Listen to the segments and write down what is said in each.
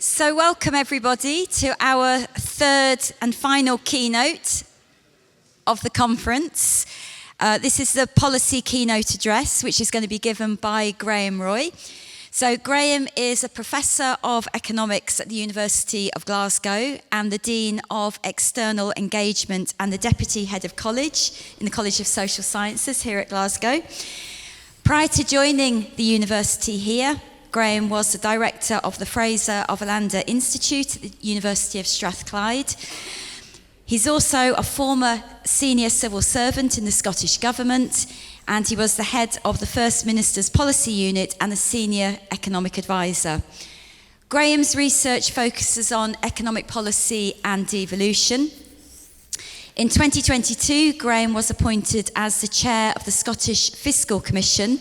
So welcome everybody to our third and final keynote of the conference. This is the policy keynote address, which is going to be given by Graeme Roy. So Graeme is a professor of economics at the University of Glasgow and the Dean of External Engagement and the Deputy Head of College in the College of Social Sciences here at Glasgow. Prior to joining the university here, Graeme was the director of the Fraser of Allander Institute at the University of Strathclyde. He's also a former senior civil servant in the Scottish Government, and he was the head of the First Minister's Policy Unit and a senior economic advisor. Graeme's research focuses on economic policy and devolution. In 2022, Graeme was appointed as the chair of the Scottish Fiscal Commission,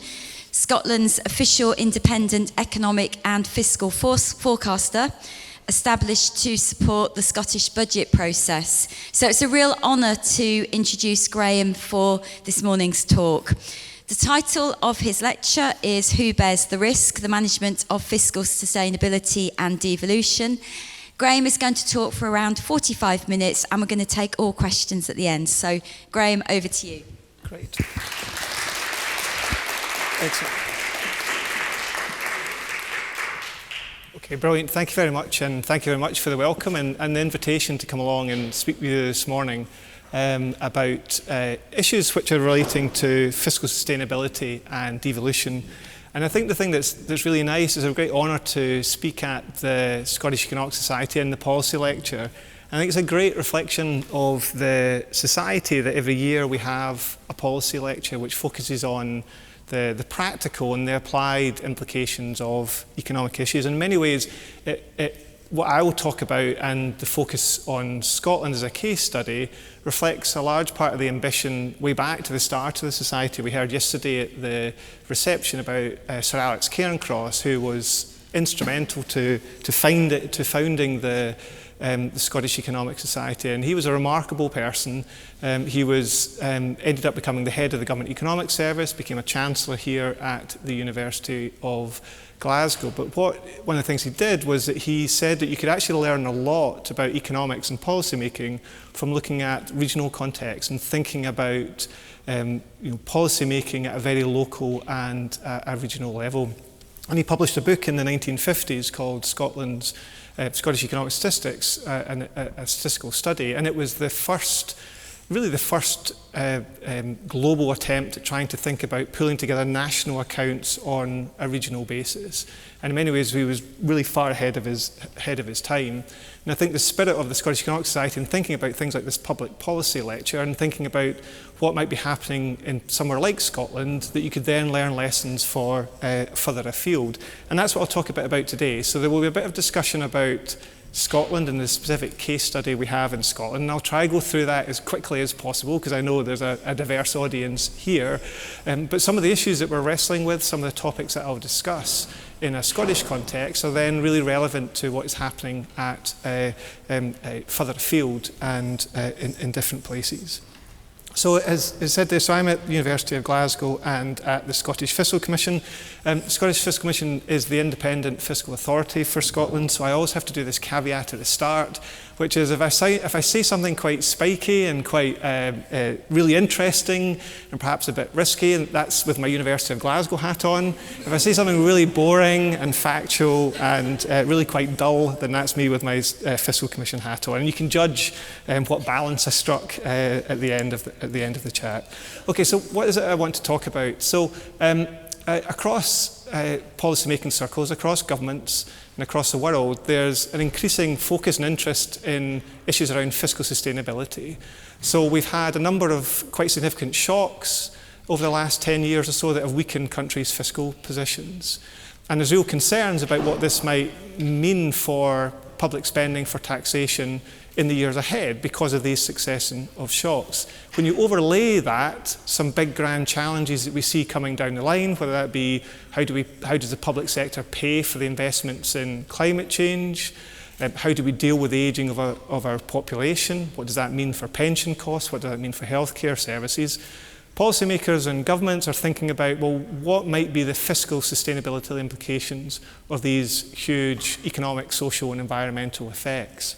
Scotland's official independent economic and fiscal forecaster, established to support the Scottish budget process. So it's a real honour to introduce Graeme for this morning's talk. The title of his lecture is Who Bears the Risk? The Management of Fiscal Sustainability and Devolution. Graeme is going to talk for around 45 minutes and we're going to take all questions at the end. So Graeme, over to you. Great. Excellent. Okay, brilliant. Thank you very much, and thank you very much for the welcome and the invitation to come along and speak with you this morning about issues which are relating to fiscal sustainability and devolution. And I think the thing that's really nice is a great honour to speak at the Scottish Economic Society in the policy lecture. I think it's a great reflection of the society that every year we have a policy lecture which focuses on the practical and the applied implications of economic issues. In many ways, what I will talk about and the focus on Scotland as a case study reflects a large part of the ambition way back to the start of the society. We heard yesterday at the reception about Sir Alex Cairncross, who was instrumental to founding the Scottish Economic Society, and he was a remarkable person. He was ended up becoming the head of the Government Economic Service, became a chancellor here at the University of Glasgow. But one of the things he did was that he said that you could actually learn a lot about economics and policy making from looking at regional context and thinking about policy making at a very local and a regional level. And he published a book in the 1950s called Scottish Economic Statistics, a statistical study, and it was the first global attempt at trying to think about pulling together national accounts on a regional basis. And in many ways, he was really far ahead of his time. And I think the spirit of the Scottish Economic Society in thinking about things like this public policy lecture and thinking about what might be happening in somewhere like Scotland, that you could then learn lessons for further afield. And that's what I'll talk about today. So there will be a bit of discussion about Scotland and the specific case study we have in Scotland. And I'll try to go through that as quickly as possible because I know there's a diverse audience here. But some of the issues that we're wrestling with, some of the topics that I'll discuss in a Scottish context are then really relevant to what is happening at further afield and in different places. So as I said there, so I'm at the University of Glasgow and at the Scottish Fiscal Commission. The Scottish Fiscal Commission is the independent fiscal authority for Scotland, so I always have to do this caveat at the start, which is if I say something quite spiky and quite really interesting and perhaps a bit risky, and that's with my University of Glasgow hat on. If I say something really boring and factual and really quite dull, then that's me with my Fiscal Commission hat on. And you can judge what balance I struck at the end of the chat. Okay, so what is it I want to talk about? So across policy-making circles, across governments and across the world, there's an increasing focus and interest in issues around fiscal sustainability. So we've had a number of quite significant shocks over the last 10 years or so that have weakened countries' fiscal positions. And there's real concerns about what this might mean for public spending, for taxation in the years ahead because of these succession of shocks. When you overlay that, some big grand challenges that we see coming down the line, whether that be how does the public sector pay for the investments in climate change, how do we deal with the ageing of our population, what does that mean for pension costs, what does that mean for healthcare services, Policymakers and governments are thinking about, well, what might be the fiscal sustainability implications of these huge economic, social and environmental effects?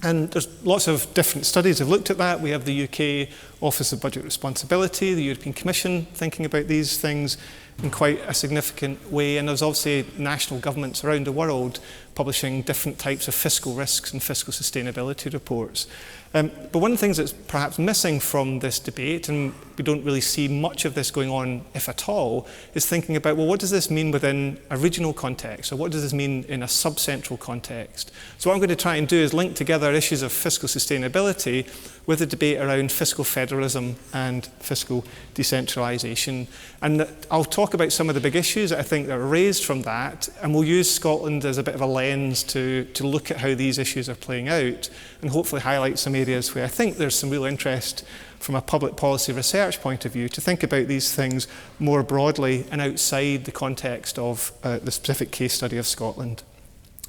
And there's lots of different studies have looked at that. We have the UK Office of Budget Responsibility, the European Commission thinking about these things in quite a significant way. And there's obviously national governments around the world publishing different types of fiscal risks and fiscal sustainability reports. But one of the things that's perhaps missing from this debate, and we don't really see much of this going on, if at all, is thinking about, well, what does this mean within a regional context, or what does this mean in a subcentral context? So what I'm going to try and do is link together issues of fiscal sustainability with the debate around fiscal federalism and fiscal decentralisation. And I'll talk about some of the big issues that I think that are raised from that, and we'll use Scotland as a bit of a lens to look at how these issues are playing out, and hopefully highlight some areas where I think there's some real interest from a public policy research point of view to think about these things more broadly and outside the context of the specific case study of Scotland.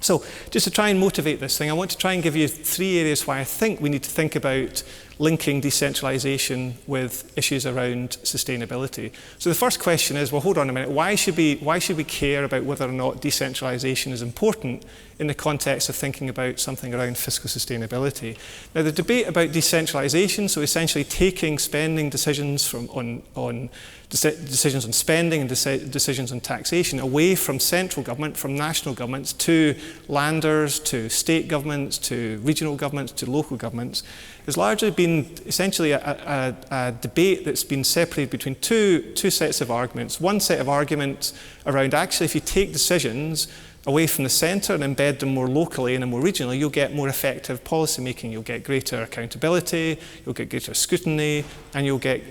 So just to try and motivate this thing, I want to try and give you 3 areas why I think we need to think about linking decentralisation with issues around sustainability. So the first question is, well, hold on a minute, why should we care about whether or not decentralisation is important in the context of thinking about something around fiscal sustainability? Now, the debate about decentralisation, so essentially taking spending decisions on decisions on spending and decisions on taxation away from central government, from national governments, to landers, to state governments, to regional governments, to local governments, has largely been essentially a debate that's been separated between two sets of arguments. One set of arguments around actually if you take decisions away from the centre and embed them more locally and more regionally, you'll get more effective policy making. You'll get greater accountability, you'll get greater scrutiny, and you'll get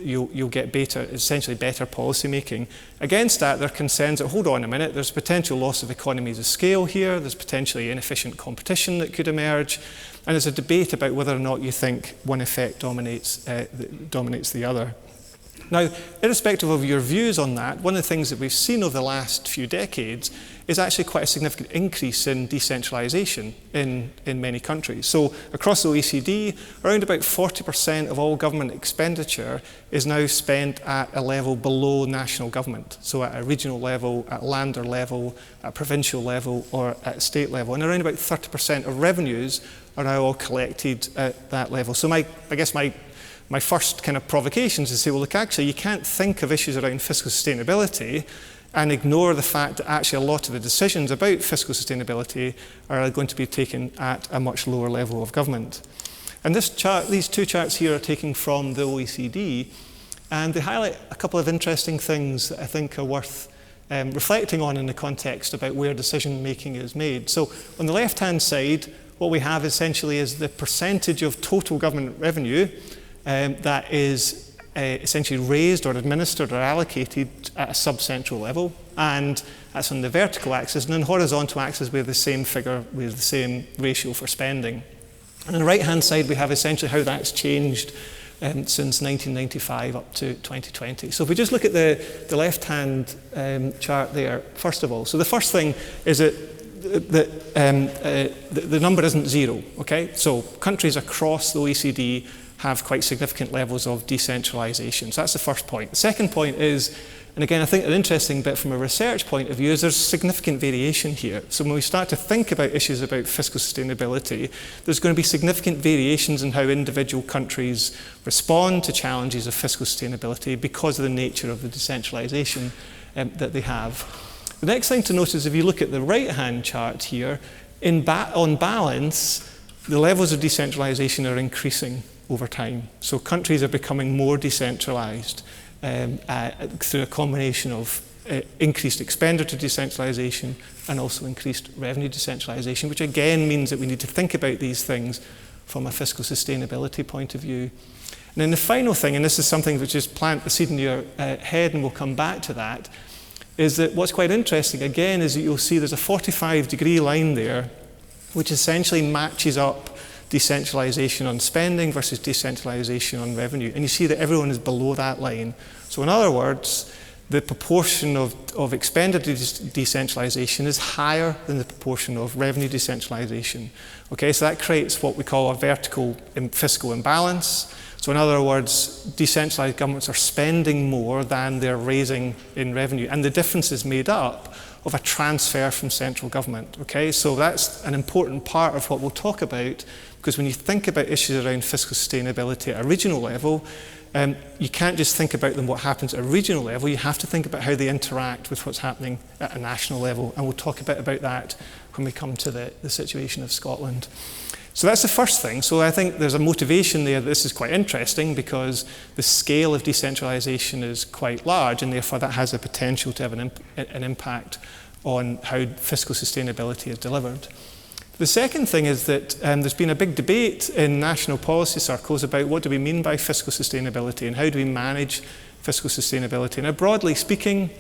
essentially better policy making. Against that, there are concerns that, hold on a minute, there's potential loss of economies of scale here, there's potentially inefficient competition that could emerge, and there's a debate about whether or not you think one effect dominates the other. Now, irrespective of your views on that, one of the things that we've seen over the last few decades is actually quite a significant increase in decentralisation in many countries. So across the OECD, around about 40% of all government expenditure is now spent at a level below national government. So at a regional level, at lander level, at provincial level, or at state level. And around about 30% of revenues are now all collected at that level. So I guess my first kind of provocation is to say, well, look, actually, you can't think of issues around fiscal sustainability and ignore the fact that actually a lot of the decisions about fiscal sustainability are going to be taken at a much lower level of government. And these 2 charts here are taken from the OECD, and they highlight a couple of interesting things that I think are worth reflecting on in the context about where decision making is made. So on the left-hand side, what we have essentially is the percentage of total government revenue that is essentially raised or administered or allocated at a subcentral level, and that's on the vertical axis, and on the horizontal axis we have the same figure, we have the same ratio for spending. And on the right-hand side we have essentially how that's changed since 1995 up to 2020. So if we just look at the left-hand chart there, first of all, so the first thing is that the number isn't 0, okay? So countries across the OECD have quite significant levels of decentralisation. So that's the first point. The second point is, and again, I think an interesting bit from a research point of view is there's significant variation here. So when we start to think about issues about fiscal sustainability, there's going to be significant variations in how individual countries respond to challenges of fiscal sustainability because of the nature of the decentralisation that they have. The next thing to notice, if you look at the right-hand chart here, on balance, the levels of decentralisation are increasing over time. So countries are becoming more decentralised through a combination of increased expenditure decentralisation and also increased revenue decentralisation, which again means that we need to think about these things from a fiscal sustainability point of view. And then the final thing, and this is something which is plant the seed in your head and we'll come back to that, is that what's quite interesting again is that you'll see there's a 45-degree line there which essentially matches up decentralisation on spending versus decentralisation on revenue. And you see that everyone is below that line. So in other words, the proportion of expenditure decentralisation is higher than the proportion of revenue decentralisation. Okay, so that creates what we call a vertical fiscal imbalance. So in other words, decentralised governments are spending more than they're raising in revenue. And the difference is made up of a transfer from central government. Okay, so that's an important part of what we'll talk about, because when you think about issues around fiscal sustainability at a regional level, you can't just think about them what happens at a regional level, you have to think about how they interact with what's happening at a national level. And we'll talk a bit about that when we come to the situation of Scotland. So that's the first thing. So I think there's a motivation there that this is quite interesting, because the scale of decentralisation is quite large, and therefore that has the potential to have an impact on how fiscal sustainability is delivered. The second thing is that there's been a big debate in national policy circles about what do we mean by fiscal sustainability and how do we manage fiscal sustainability. Now, broadly speaking,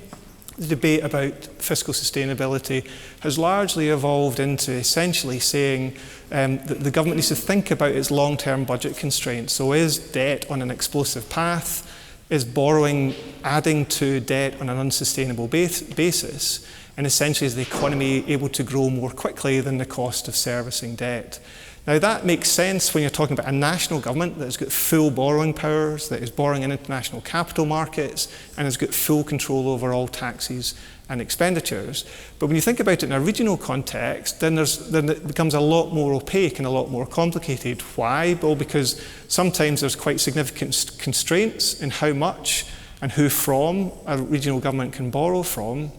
the debate about fiscal sustainability has largely evolved into essentially saying that the government needs to think about its long-term budget constraints. So is debt on an explosive path? Is borrowing adding to debt on an unsustainable basis? And essentially, is the economy able to grow more quickly than the cost of servicing debt? Now, that makes sense when you're talking about a national government that has got full borrowing powers, that is borrowing in international capital markets, and has got full control over all taxes and expenditures. But when you think about it in a regional context, then it becomes a lot more opaque and a lot more complicated. Why? Well, because sometimes there's quite significant constraints in how much and who from a regional government can borrow from.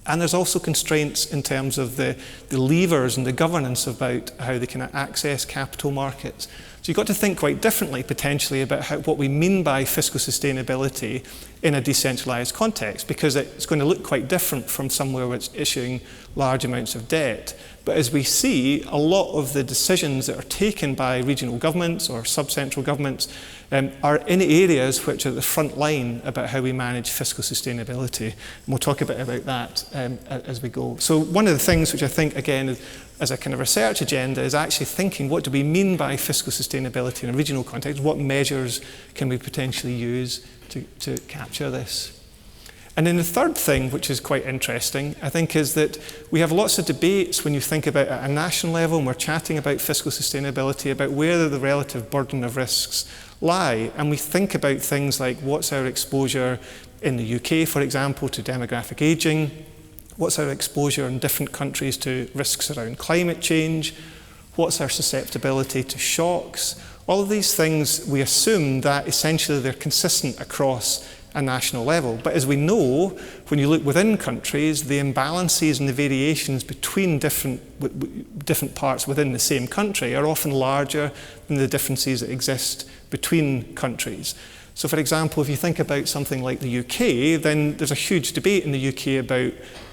And there's also constraints in terms of the levers and the governance about how they can access capital markets. So you've got to think quite differently, potentially, about what we mean by fiscal sustainability in a decentralised context, because it's going to look quite different from somewhere where it's issuing large amounts of debt. But as we see, a lot of the decisions that are taken by regional governments or sub-central governments are in areas which are at the front line about how we manage fiscal sustainability. And we'll talk a bit about that as we go. So one of the things which I think, again, as a kind of research agenda is actually thinking, what do we mean by fiscal sustainability in a regional context? What measures can we potentially use to capture this? And then the third thing, which is quite interesting, I think, is that we have lots of debates when you think about at a national level, and we're chatting about fiscal sustainability, about where the relative burden of risks lie. And we think about things like, what's our exposure in the UK, for example, to demographic ageing? What's our exposure in different countries to risks around climate change? What's our susceptibility to shocks? All of these things, we assume that essentially they're consistent across a national level. But as we know, when you look within countries, the imbalances and the variations between different parts within the same country are often larger than the differences that exist between countries. So for example, if you think about something like the UK, then there's a huge debate in the UK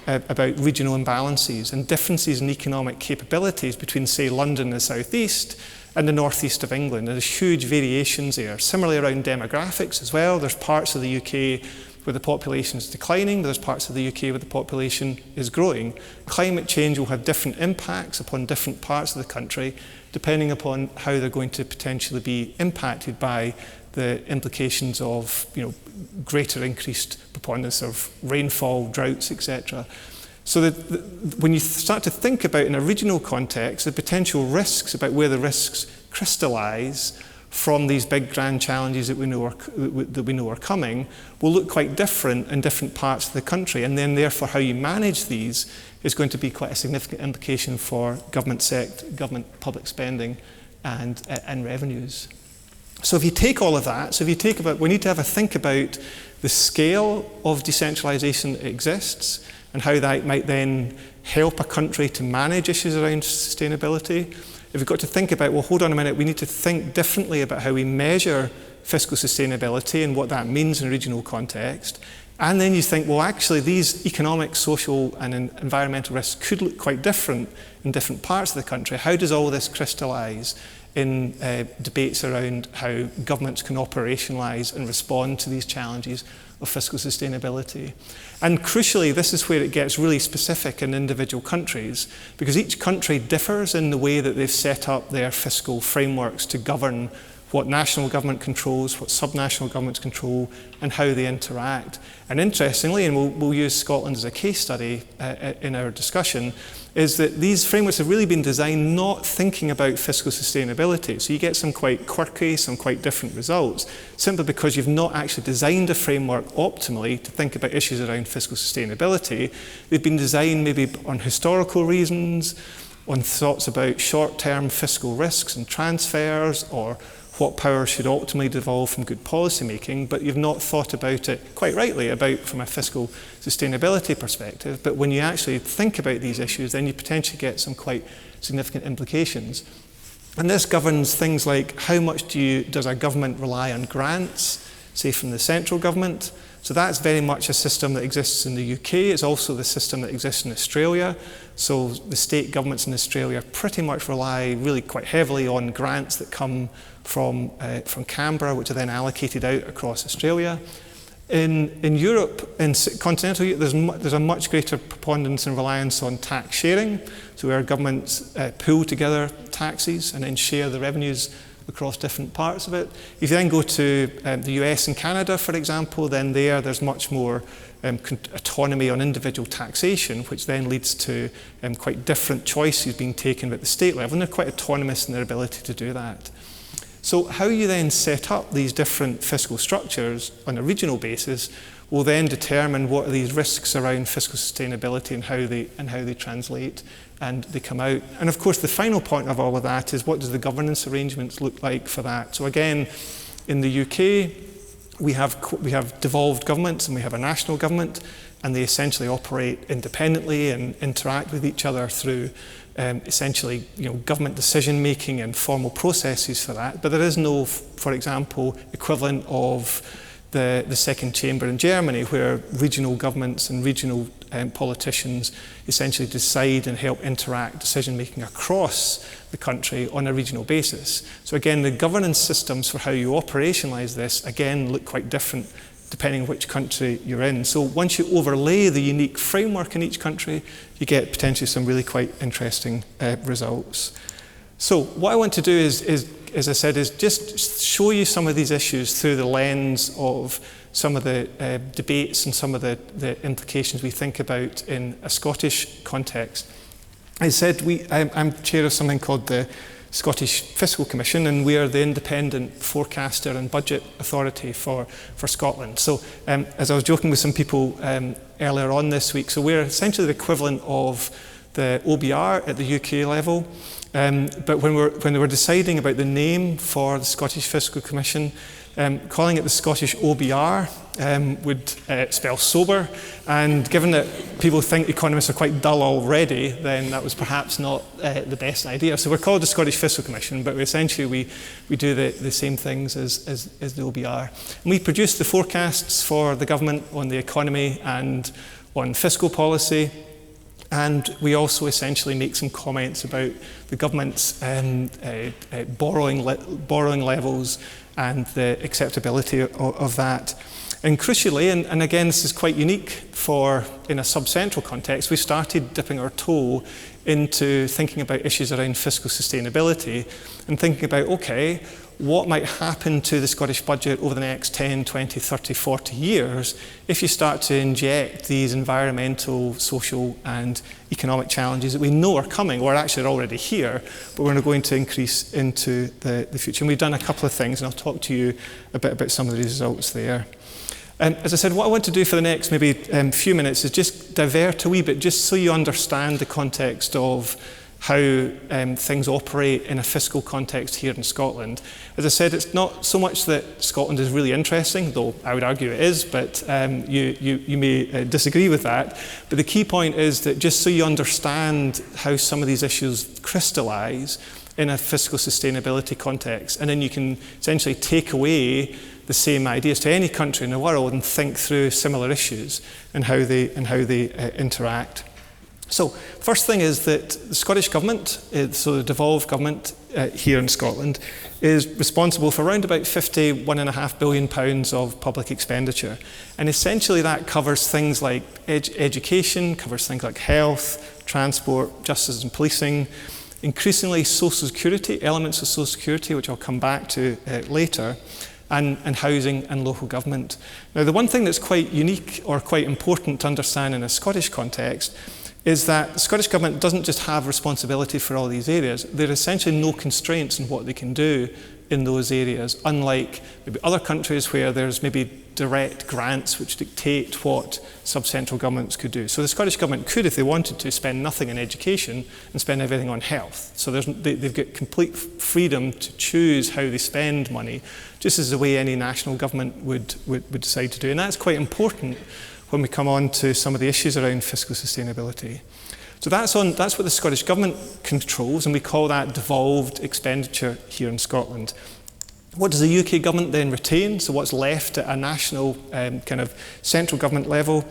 about regional imbalances and differences in economic capabilities between, say, London and the South East and the northeast of England. There's huge variations there. Similarly around demographics as well. There's parts of the UK where the population is declining, there's parts of the UK where the population is growing. Climate change will have different impacts upon different parts of the country, depending upon how they're going to potentially be impacted by the implications of, greater increased preponderance of rainfall, droughts, etc. So that when you start to think about, in a regional context, the potential risks, about where the risks crystallise from these big grand challenges that we know are coming, will look quite different in different parts of the country, and then therefore how you manage these is going to be quite a significant implication for government public spending and revenues. So if you take all of that, we need to have a think about the scale of decentralisation that exists and how that might then help a country to manage issues around sustainability. If we've got to think about, well, hold on a minute, we need to think differently about how we measure fiscal sustainability and what that means in a regional context. And then you think, well, actually, these economic, social, and environmental risks could look quite different in different parts of the country. How does all this crystallise in debates around how governments can operationalise and respond to these challenges of fiscal sustainability? And crucially, this is where it gets really specific in individual countries, because each country differs in the way that they've set up their fiscal frameworks to govern what national government controls, what subnational governments control, and how they interact. And interestingly, and we'll use Scotland as a case study in our discussion, is that these frameworks have really been designed not thinking about fiscal sustainability. So you get some quite quirky, some quite different results, simply because you've not actually designed a framework optimally to think about issues around fiscal sustainability. They've been designed maybe on historical reasons, on thoughts about short-term fiscal risks and transfers, or what power should optimally devolve from good policy making, but you've not thought about it, quite rightly, about from a fiscal sustainability perspective. But when you actually think about these issues, then you potentially get some quite significant implications. And this governs things like how much does a government rely on grants, say from the central government? So that's very much a system that exists in the UK. It's also the system that exists in Australia. So the state governments in Australia pretty much rely really quite heavily on grants that come from Canberra, which are then allocated out across Australia. In Europe, in continental Europe, there's a much greater preponderance and reliance on tax sharing, so where governments pool together taxes and then share the revenues across different parts of it. If you then go to the US and Canada, for example, then there's much more autonomy on individual taxation, which then leads to quite different choices being taken at the state level, and they're quite autonomous in their ability to do that. So how you then set up these different fiscal structures on a regional basis will then determine what are these risks around fiscal sustainability and how they translate and they come out. And of course, the final point of all of that is what does the governance arrangements look like for that? So again, in the UK, we have devolved governments and we have a national government, and they essentially operate independently and interact with each other through essentially, government decision making and formal processes for that. But there is no, for example, equivalent of the second chamber in Germany, where regional governments and regional politicians essentially decide and help interact decision making across the country on a regional basis. So again, the governance systems for how you operationalise this again look quite different depending on which country you're in. So once you overlay the unique framework in each country, you get potentially some really quite interesting results. So what I want to do is, as I said, is just show you some of these issues through the lens of some of the debates and some of the implications we think about in a Scottish context. As I said, I'm chair of something called the Scottish Fiscal Commission, and we are the independent forecaster and budget authority for Scotland. So as I was joking with some people earlier on this week, so we're essentially the equivalent of the OBR at the UK level. But when they were deciding about the name for the Scottish Fiscal Commission, calling it the Scottish OBR would spell sober, and given that people think economists are quite dull already, then that was perhaps not the best idea. So we're called the Scottish Fiscal Commission, but essentially we do the same things as the OBR. And we produce the forecasts for the government on the economy and on fiscal policy. And we also essentially make some comments about the government's borrowing levels and the acceptability of that. And crucially, and again this is quite unique in a sub-central context, we started dipping our toe into thinking about issues around fiscal sustainability and thinking about, okay, what might happen to the Scottish budget over the next 10, 20, 30, 40 years if you start to inject these environmental, social and economic challenges that we know are coming, or actually are already here, but we're going to increase into the future. And we've done a couple of things, and I'll talk to you a bit about some of the results there. As I said, what I want to do for the next maybe few minutes is just divert a wee bit, just so you understand the context of how things operate in a fiscal context here in Scotland. As I said, it's not so much that Scotland is really interesting, though I would argue it is, but you may disagree with that. But the key point is that just so you understand how some of these issues crystallise in a fiscal sustainability context, and then you can essentially take away the same ideas to any country in the world and think through similar issues and how they interact. So, first thing is that the Scottish Government, so the devolved government here in Scotland, is responsible for around about £51.5 billion of public expenditure. And essentially that covers things like education, covers things like health, transport, justice and policing, increasingly social security, elements of social security, which I'll come back to later, and housing and local government. Now, the one thing that's quite unique or quite important to understand in a Scottish context is that the Scottish Government doesn't just have responsibility for all these areas. There are essentially no constraints on what they can do in those areas, unlike maybe other countries where there's maybe direct grants which dictate what sub-central governments could do. So the Scottish Government could, if they wanted to, spend nothing on education and spend everything on health. So they've got complete freedom to choose how they spend money, just as the way any national government would decide to do. And that's quite important when we come on to some of the issues around fiscal sustainability. So that's what the Scottish Government controls, and we call that devolved expenditure here in Scotland. What does the UK Government then retain? So what's left at a national kind of central government level?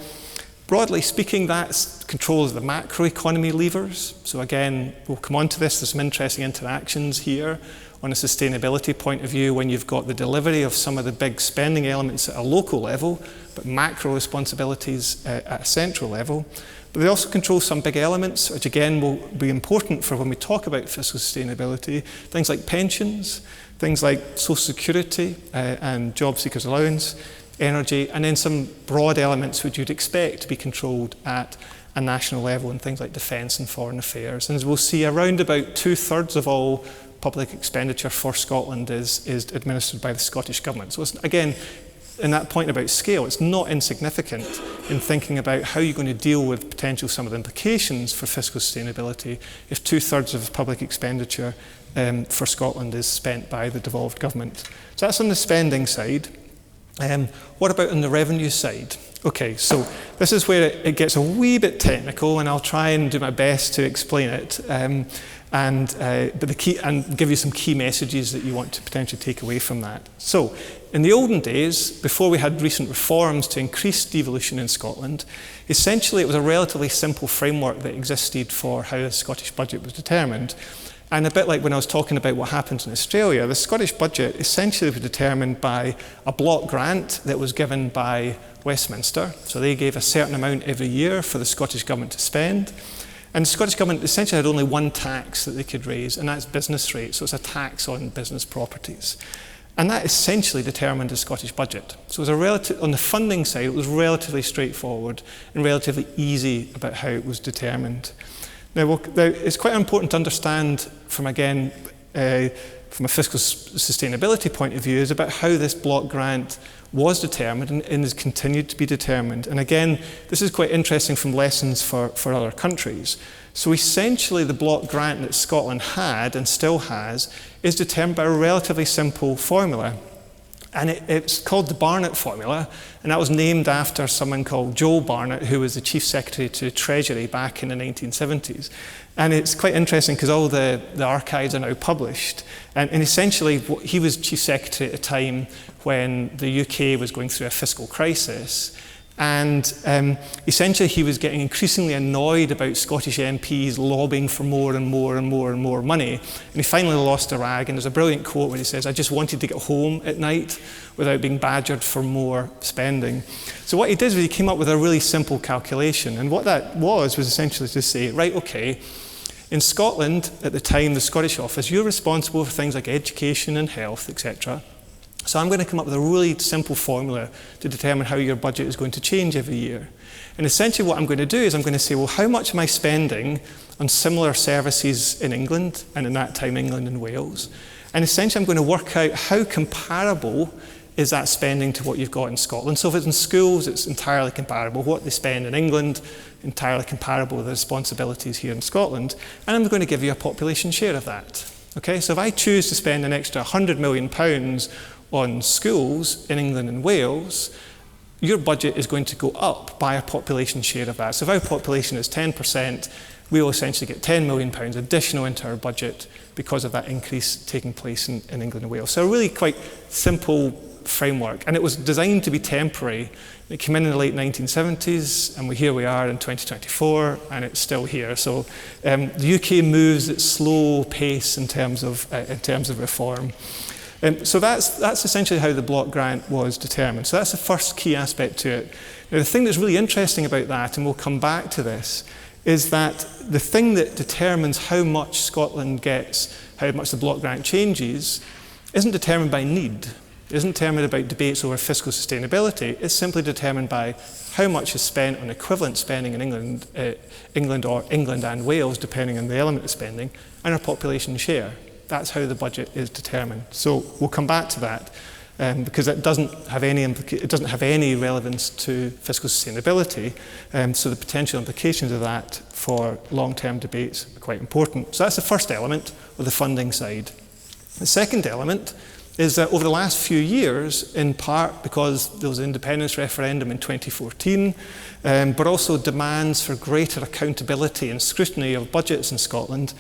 Broadly speaking, that controls the macroeconomy levers. So again, we'll come on to this. There's some interesting interactions here on a sustainability point of view when you've got the delivery of some of the big spending elements at a local level, but macro responsibilities at a central level. But they also control some big elements, which again will be important for when we talk about fiscal sustainability. Things like pensions, things like social security and job seekers allowance, energy, and then some broad elements which you'd expect to be controlled at a national level in things like defence and foreign affairs. And as we'll see, around about 2/3 of all public expenditure for Scotland is administered by the Scottish Government. So it's, again, in that point about scale, it's not insignificant in thinking about how you're going to deal with potential some of the implications for fiscal sustainability if 2/3 of public expenditure for Scotland is spent by the devolved government. So that's on the spending side. What about on the revenue side? Okay, so this is where it gets a wee bit technical, and I'll try and do my best to explain it, but give you some key messages that you want to potentially take away from that. So, in the olden days, before we had recent reforms to increase devolution in Scotland, essentially it was a relatively simple framework that existed for how the Scottish budget was determined. And a bit like when I was talking about what happens in Australia, the Scottish budget essentially was determined by a block grant that was given by Westminster. So they gave a certain amount every year for the Scottish Government to spend. And the Scottish Government essentially had only one tax that they could raise, and that's business rate. So it's a tax on business properties. And that essentially determined the Scottish budget. So it was on the funding side, it was relatively straightforward and relatively easy about how it was determined. Now, it's quite important to understand from a fiscal sustainability point of view is about how this block grant was determined and has continued to be determined. And again, this is quite interesting from lessons for other countries. So essentially the block grant that Scotland had and still has is determined by a relatively simple formula. And it's called the Barnett formula, and that was named after someone called Joel Barnett, who was the Chief Secretary to Treasury back in the 1970s. And it's quite interesting because all the archives are now published. And essentially, he was Chief Secretary at a time when the UK was going through a fiscal crisis. And essentially, he was getting increasingly annoyed about Scottish MPs lobbying for more and more and more and more money. And he finally lost a rag. And there's a brilliant quote where he says, "I just wanted to get home at night without being badgered for more spending." So what he did was he came up with a really simple calculation. And what that was essentially to say, right, okay, in Scotland, at the time, the Scottish Office, you're responsible for things like education and health, etc. So I'm going to come up with a really simple formula to determine how your budget is going to change every year. And essentially what I'm going to do is I'm going to say, well, how much am I spending on similar services in England, and in that time England and Wales? And essentially I'm going to work out how comparable is that spending to what you've got in Scotland. So if it's in schools, it's entirely comparable. What they spend in England, entirely comparable with the responsibilities here in Scotland. And I'm going to give you a population share of that. Okay, so if I choose to spend an extra £100 million on schools in England and Wales, your budget is going to go up by a population share of that. So if our population is 10%, we will essentially get £10 million additional into our budget because of that increase taking place in England and Wales. So a really quite simple framework, and it was designed to be temporary. It came in the late 1970s, and here we are in 2024, and it's still here. So the UK moves at slow pace in terms of reform. So that's essentially how the block grant was determined. So that's the first key aspect to it. Now, the thing that's really interesting about that, and we'll come back to this, is that the thing that determines how much Scotland gets, how much the block grant changes, isn't determined by need. It isn't determined about debates over fiscal sustainability. It's simply determined by how much is spent on equivalent spending in England or England and Wales, depending on the element of spending, and our population share. That's how the budget is determined. So we'll come back to that. Because it doesn't have any relevance to fiscal sustainability, so the potential implications of that for long-term debates are quite important. So that's the first element of the funding side. The second element is that over the last few years, in part because there was an independence referendum in 2014, but also demands for greater accountability and scrutiny of budgets in Scotland,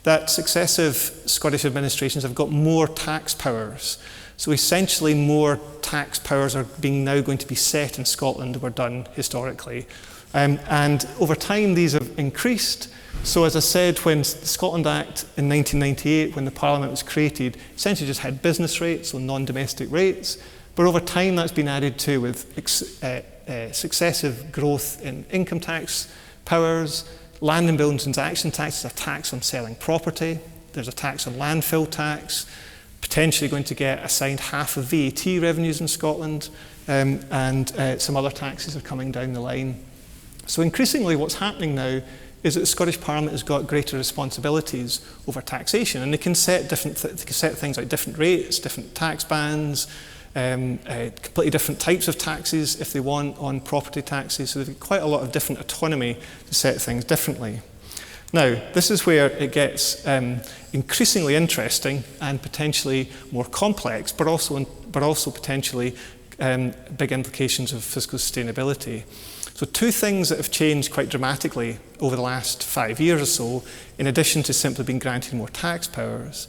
that successive Scottish administrations have got more tax powers. So essentially more tax powers are now going to be set in Scotland than were done historically. And over time these have increased. So as I said, when the Scotland Act in 1998, when the Parliament was created, essentially just had business rates, so non-domestic rates. But over time that's been added to with successive growth in income tax powers, land and building transaction tax is a tax on selling property, there's a tax on landfill tax, potentially going to get assigned half of VAT revenues in Scotland, and some other taxes are coming down the line. So increasingly what's happening now is that the Scottish Parliament has got greater responsibilities over taxation, and they can set things like different rates, different tax bands, completely different types of taxes if they want on property taxes. So they've got quite a lot of different autonomy to set things differently. Now, this is where it gets increasingly interesting and potentially more complex, but also potentially big implications of fiscal sustainability. So two things that have changed quite dramatically over the last 5 years or so, in addition to simply being granted more tax powers.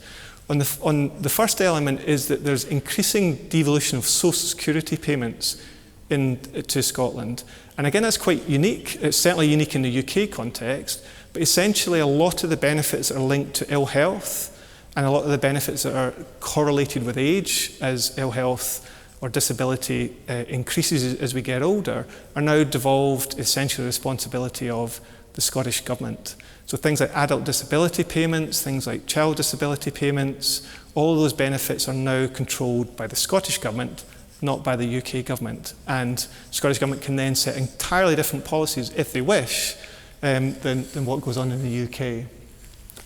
On the first element is that there's increasing devolution of social security payments to Scotland. And again, that's quite unique. It's certainly unique in the UK context. But essentially, a lot of the benefits are linked to ill health, and a lot of the benefits that are correlated with age, as ill health or disability increases as we get older, are now devolved essentially the responsibility of the Scottish Government. So things like adult disability payments, things like child disability payments, all of those benefits are now controlled by the Scottish Government, not by the UK Government. And the Scottish Government can then set entirely different policies, if they wish, than what goes on in the UK.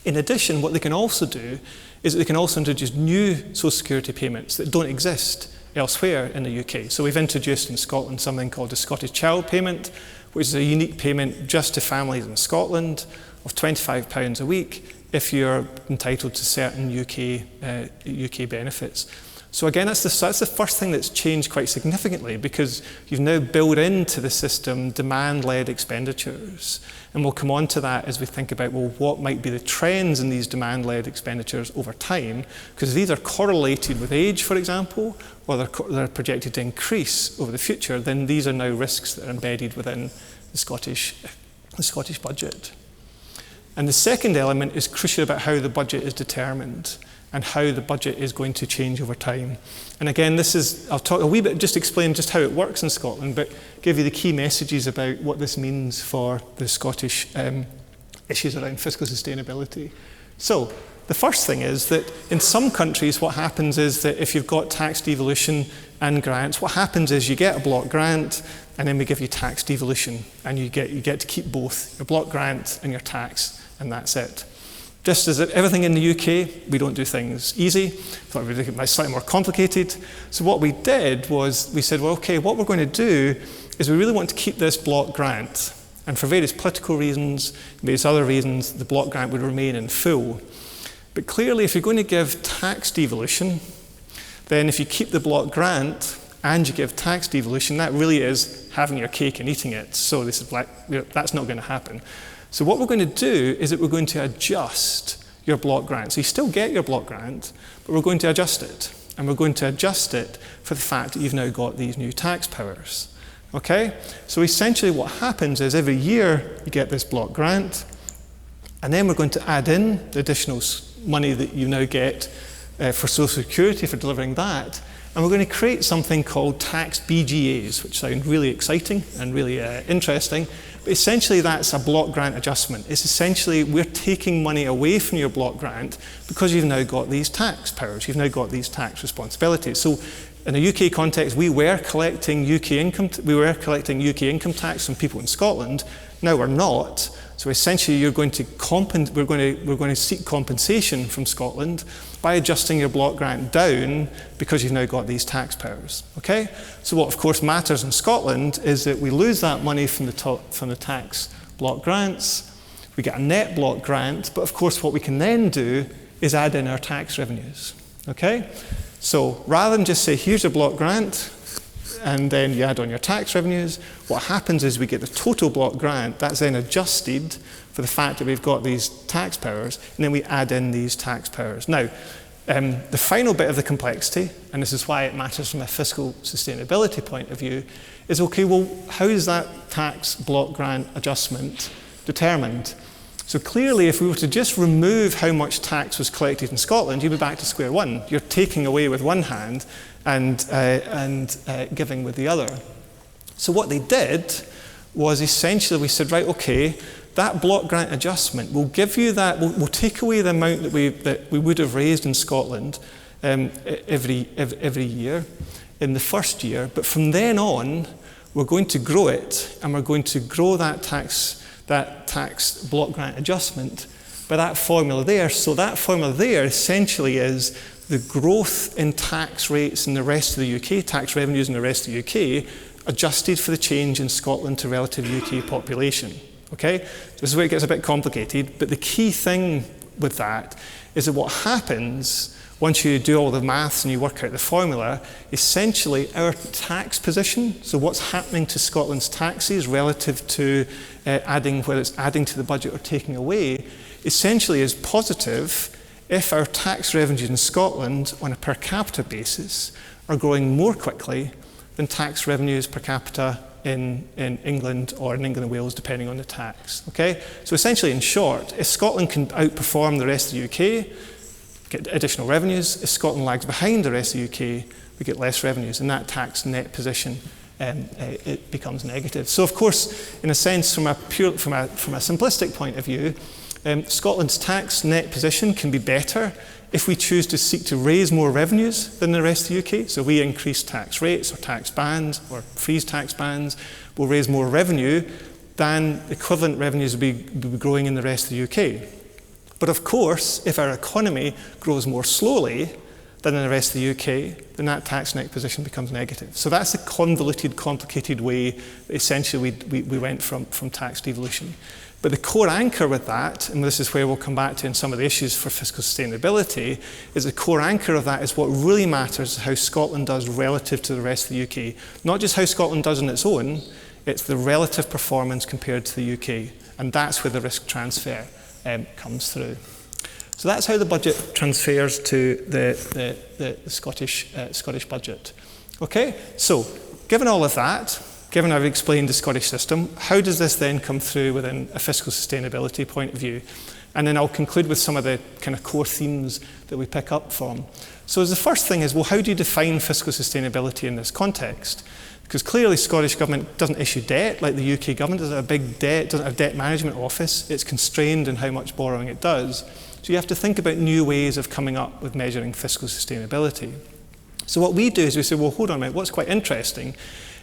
In addition, what they can also do is that they can also introduce new social security payments that don't exist elsewhere in the UK. So we've introduced in Scotland something called the Scottish Child Payment, which is a unique payment just to families in Scotland of £25 a week if you're entitled to certain UK benefits. So again, that's the first thing that's changed quite significantly, because you've now built into the system demand-led expenditures. And we'll come on to that as we think about, well, what might be the trends in these demand-led expenditures over time, because these are correlated with age, for example, or they're projected to increase over the future, then these are now risks that are embedded within the Scottish budget. And the second element is crucial about how the budget is determined and how the budget is going to change over time. And again, I'll talk a wee bit, just explain just how it works in Scotland, but give you the key messages about what this means for the Scottish issues around fiscal sustainability. So, the first thing is that in some countries, what happens is that if you've got tax devolution and grants, what happens is you get a block grant, and then we give you tax devolution, and you get to keep both, your block grant and your tax, and that's it. Just as everything in the UK, we don't do things easy. Thought we'd make it slightly more complicated. So what we did was we said, well, okay, what we're going to do is we really want to keep this block grant. And for various political reasons, various other reasons, the block grant would remain in full. But clearly, if you're going to give tax devolution, then if you keep the block grant and you give tax devolution, that really is having your cake and eating it. So this is that's not going to happen. So what we're going to do is that we're going to adjust your block grant. So you still get your block grant, but we're going to adjust it. And we're going to adjust it for the fact that you've now got these new tax powers. Okay? So essentially what happens is every year you get this block grant, and then we're going to add in the additional money that you now get for Social Security for delivering that. And we're going to create something called tax BGAs, which sound really exciting and really interesting. But essentially that's a block grant adjustment. It's essentially we're taking money away from your block grant because you've now got these tax powers, you've now got these tax responsibilities. So in a UK context, we were collecting UK income tax from people in Scotland. Now we're not. So essentially, we're going to seek compensation from Scotland by adjusting your block grant down because you've now got these tax powers. Okay. So what, of course, matters in Scotland is that we lose that money from the tax block grants. We get a net block grant, but of course, what we can then do is add in our tax revenues. Okay. So rather than just say, here's a block grant, and then you add on your tax revenues, what happens is we get the total block grant, that's then adjusted for the fact that we've got these tax powers, and then we add in these tax powers. Now, the final bit of the complexity, and this is why it matters from a fiscal sustainability point of view, is okay, well, how is that tax block grant adjustment determined? So clearly, if we were to just remove how much tax was collected in Scotland, you'd be back to square one. You're taking away with one hand and giving with the other. So what they did was essentially we said, right, okay, that block grant adjustment, we'll give you that, we'll take away the amount that we would have raised in Scotland every year in the first year, but from then on, we're going to grow it, and we're going to grow that tax block grant adjustment by that formula there. So that formula there essentially is the growth in tax rates in the rest of the UK, tax revenues in the rest of the UK, adjusted for the change in Scotland to relative UK population. Okay? This is where it gets a bit complicated, but the key thing with that is that what happens once you do all the maths and you work out the formula, essentially our tax position, so what's happening to Scotland's taxes relative to whether it's adding to the budget or taking away, essentially is positive if our tax revenues in Scotland on a per capita basis are growing more quickly than tax revenues per capita in England or in England and Wales, depending on the tax. Okay? So essentially, in short, if Scotland can outperform the rest of the UK, get additional revenues. If Scotland lags behind the rest of the UK, we get less revenues, and that tax net position it becomes negative. So, of course, in a sense, from a simplistic point of view, Scotland's tax net position can be better if we choose to seek to raise more revenues than the rest of the UK. So we increase tax rates or tax bands or freeze tax bands, we'll raise more revenue than equivalent revenues will be growing in the rest of the UK. But of course, if our economy grows more slowly than in the rest of the UK, then that tax net position becomes negative. So that's the convoluted, complicated way that essentially we went from tax devolution. But the core anchor with that, and this is where we'll come back to in some of the issues for fiscal sustainability, is the core anchor of that is what really matters is how Scotland does relative to the rest of the UK. Not just how Scotland does on its own, it's the relative performance compared to the UK. And that's where the risk transfer comes through. So that's how the budget transfers to the Scottish budget. Okay, so given all of that, given I've explained the Scottish system, how does this then come through within a fiscal sustainability point of view? And then I'll conclude with some of the kind of core themes that we pick up from. So as the first thing is, well, how do you define fiscal sustainability in this context? Because clearly Scottish Government doesn't issue debt like the UK Government, doesn't have a big debt, doesn't have a debt management office, it's constrained in how much borrowing it does. So you have to think about new ways of coming up with measuring fiscal sustainability. So what we do is we say, well, hold on a minute, what's quite interesting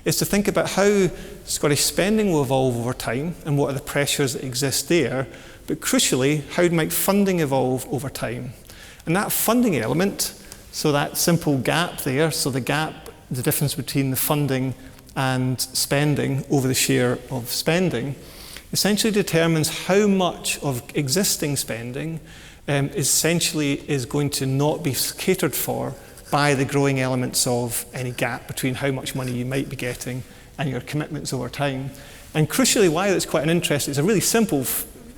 is to think about how Scottish spending will evolve over time and what are the pressures that exist there, but crucially, how might funding evolve over time? And that funding element, so that simple gap there, so the gap, the difference between the funding and spending over the share of spending, essentially determines how much of existing spending essentially is going to not be catered for by the growing elements of any gap between how much money you might be getting and your commitments over time. And crucially, why that's quite an interest, it's a really simple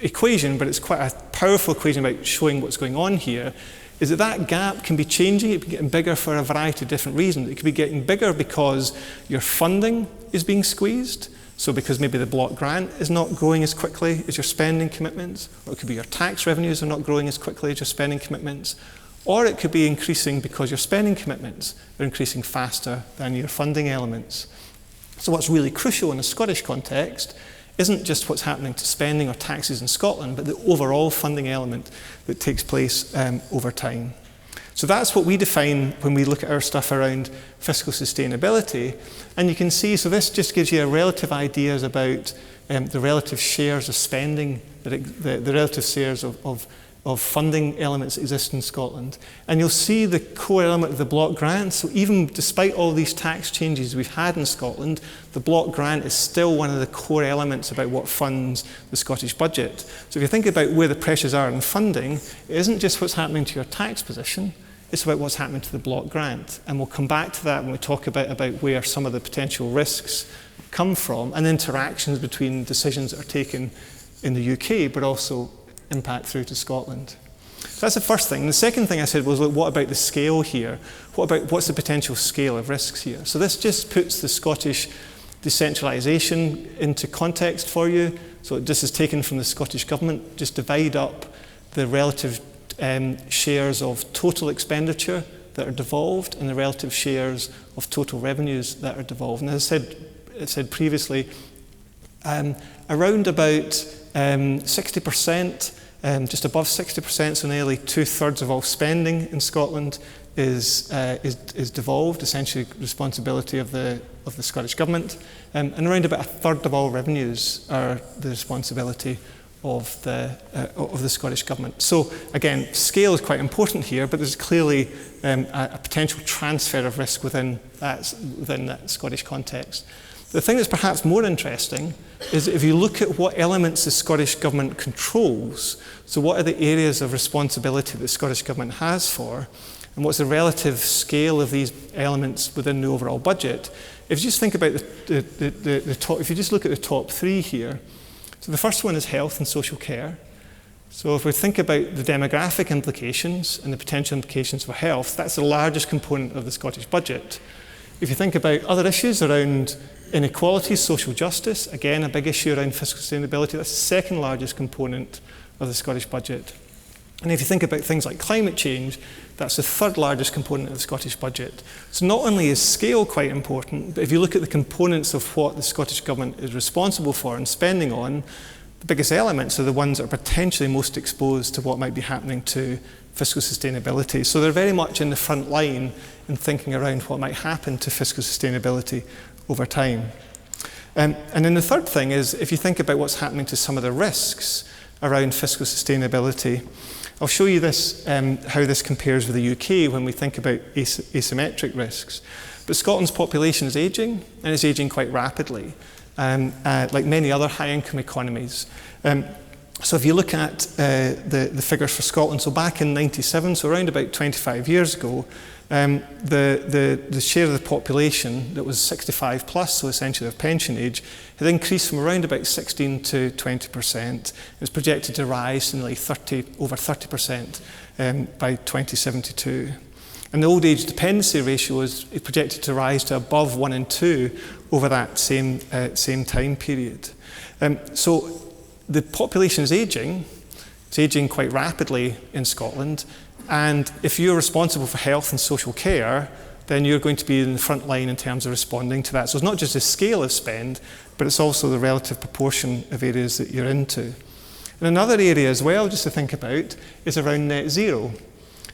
equation, but it's quite a powerful equation about showing what's going on here, is that gap can be changing, it can be getting bigger for a variety of different reasons. It could be getting bigger because your funding is being squeezed, so because maybe the block grant is not growing as quickly as your spending commitments, or it could be your tax revenues are not growing as quickly as your spending commitments, or it could be increasing because your spending commitments are increasing faster than your funding elements. So what's really crucial in a Scottish context isn't just what's happening to spending or taxes in Scotland, but the overall funding element that takes place over time. So that's what we define when we look at our stuff around fiscal sustainability. And you can see, so this just gives you a relative ideas about the relative shares of spending, the relative shares of funding elements that exist in Scotland. And you'll see the core element of the block grant. So even despite all these tax changes we've had in Scotland, the block grant is still one of the core elements about what funds the Scottish budget. So if you think about where the pressures are in funding, it isn't just what's happening to your tax position, it's about what's happening to the block grant. And we'll come back to that when we talk about where some of the potential risks come from and interactions between decisions that are taken in the UK, but also impact through to Scotland. So that's the first thing. And the second thing I said was, look, what about the scale here? What's the potential scale of risks here? So this just puts the Scottish decentralisation into context for you. So this is taken from the Scottish Government. Just divide up the relative shares of total expenditure that are devolved and the relative shares of total revenues that are devolved. And as I said previously, around about 60%, just above 60%, so nearly 2/3 of all spending in Scotland is devolved, essentially responsibility of the Scottish Government, and around about 1/3 of all revenues are the responsibility of the Scottish Government. So again, scale is quite important here, but there's clearly a potential transfer of risk within that Scottish context. The thing that's perhaps more interesting is if you look at what elements the Scottish Government controls, so what are the areas of responsibility that the Scottish Government has for, and what's the relative scale of these elements within the overall budget. If you just think about the top, if you just look at the top three here, so the first one is health and social care. So if we think about the demographic implications and the potential implications for health, that's the largest component of the Scottish budget. If you think about other issues around inequality, social justice, again a big issue around fiscal sustainability, that's the second largest component of the Scottish budget. And if you think about things like climate change, that's the third largest component of the Scottish budget. So not only is scale quite important, but if you look at the components of what the Scottish Government is responsible for and spending on, the biggest elements are the ones that are potentially most exposed to what might be happening to fiscal sustainability. So they're very much in the front line in thinking around what might happen to fiscal sustainability over time. And then the third thing is, if you think about what's happening to some of the risks around fiscal sustainability, I'll show you this, how this compares with the UK when we think about asymmetric risks. But Scotland's population is ageing, and it's ageing quite rapidly, like many other high-income economies. So if you look at the figures for Scotland, so back in '97, so around about 25 years ago, the share of the population that was 65 plus, so essentially of pension age, had increased from around about 16 to 20%. It's projected to rise to nearly over 30% by 2072. And the old age dependency ratio is projected to rise to above 1 in 2 over that same time period. So the population is aging. It's aging quite rapidly in Scotland. And if you're responsible for health and social care, then you're going to be in the front line in terms of responding to that. So it's not just the scale of spend, but it's also the relative proportion of areas that you're into. And another area as well, just to think about, is around net zero.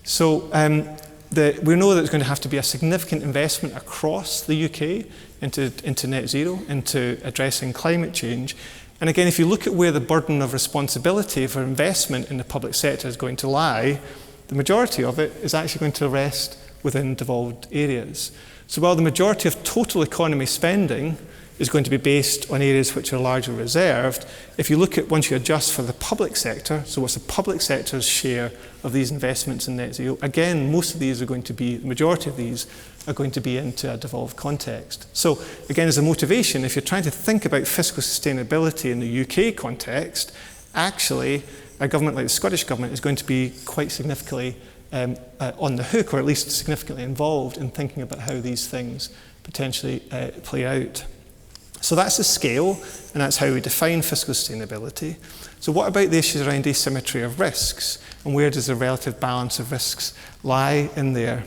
So we know that there's going to have to be a significant investment across the UK into net zero, into addressing climate change. And again, if you look at where the burden of responsibility for investment in the public sector is going to lie, the majority of it is actually going to rest within devolved areas. So while the majority of total economy spending is going to be based on areas which are largely reserved, if you look at, once you adjust for the public sector, so what's the public sector's share of these investments in net zero, again, most of these are going to be, the majority of these are going to be into a devolved context. So again, as a motivation, if you're trying to think about fiscal sustainability in the UK context, actually, a government like the Scottish Government is going to be quite significantly on the hook, or at least significantly involved in thinking about how these things potentially play out. So that's the scale, and that's how we define fiscal sustainability. So what about the issues around asymmetry of risks, and where does the relative balance of risks lie in there?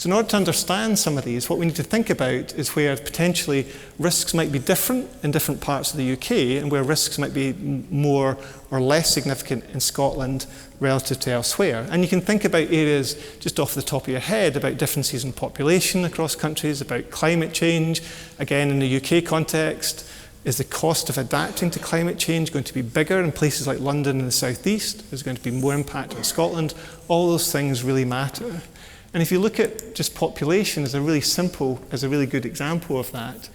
So in order to understand some of these, what we need to think about is where potentially risks might be different in different parts of the UK and where risks might be more or less significant in Scotland relative to elsewhere. And you can think about areas just off the top of your head about differences in population across countries, about climate change. Again, in the UK context, is the cost of adapting to climate change going to be bigger in places like London and the South East? There's going to be more impact on Scotland. All those things really matter. And if you look at just population as a really good example of that,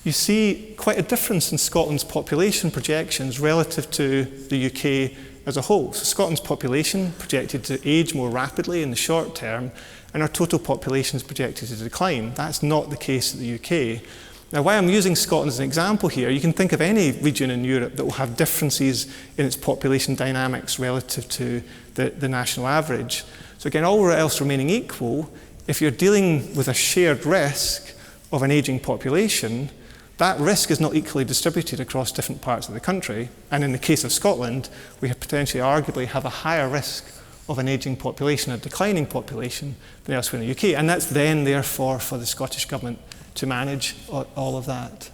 you see quite a difference in Scotland's population projections relative to the UK as a whole. So Scotland's population projected to age more rapidly in the short term, and our total population is projected to decline. That's not the case in the UK. Now, why I'm using Scotland as an example here, you can think of any region in Europe that will have differences in its population dynamics relative to the national average. So again, all else remaining equal, if you're dealing with a shared risk of an ageing population, that risk is not equally distributed across different parts of the country. And in the case of Scotland, we have potentially arguably have a higher risk of an ageing population, a declining population, than elsewhere in the UK. And that's then, therefore, for the Scottish Government to manage all of that.